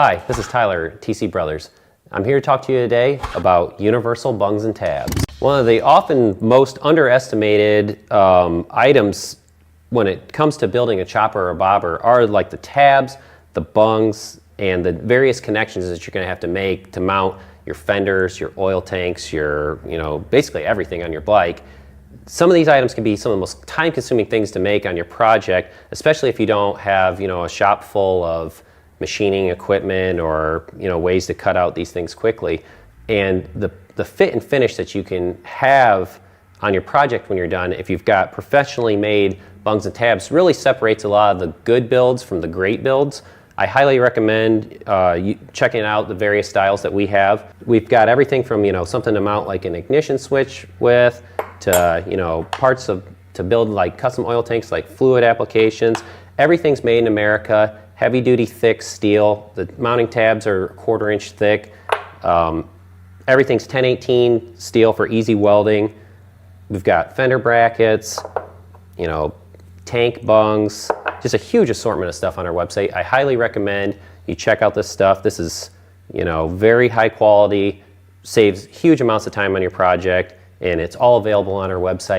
Hi, this is Tyler, TC Brothers. I'm here to talk to you today about universal bungs and tabs. One of the often most underestimated items when it comes to building a chopper or a bobber are like the tabs, the bungs, and the various connections that you're going to have to make to mount your fenders, your oil tanks, your, basically everything on your bike. Some of these items can be some of the most time-consuming things to make on your project, especially if you don't have, a shop full of machining equipment or, ways to cut out these things quickly. And the fit and finish that you can have on your project when you're done, if you've got professionally made bungs and tabs, really separates a lot of the good builds from the great builds. I highly recommend checking out the various styles that we have. We've got everything from, something to mount like an ignition switch with, to, parts to build like custom oil tanks, like fluid applications. Everything's made in America, heavy duty thick steel. The mounting tabs are 1/4 inch thick. Everything's 1018 steel for easy welding. We've got fender brackets, tank bungs, just a huge assortment of stuff on our website. I highly recommend you check out this stuff. This is, very high quality, saves huge amounts of time on your project, and it's all available on our website.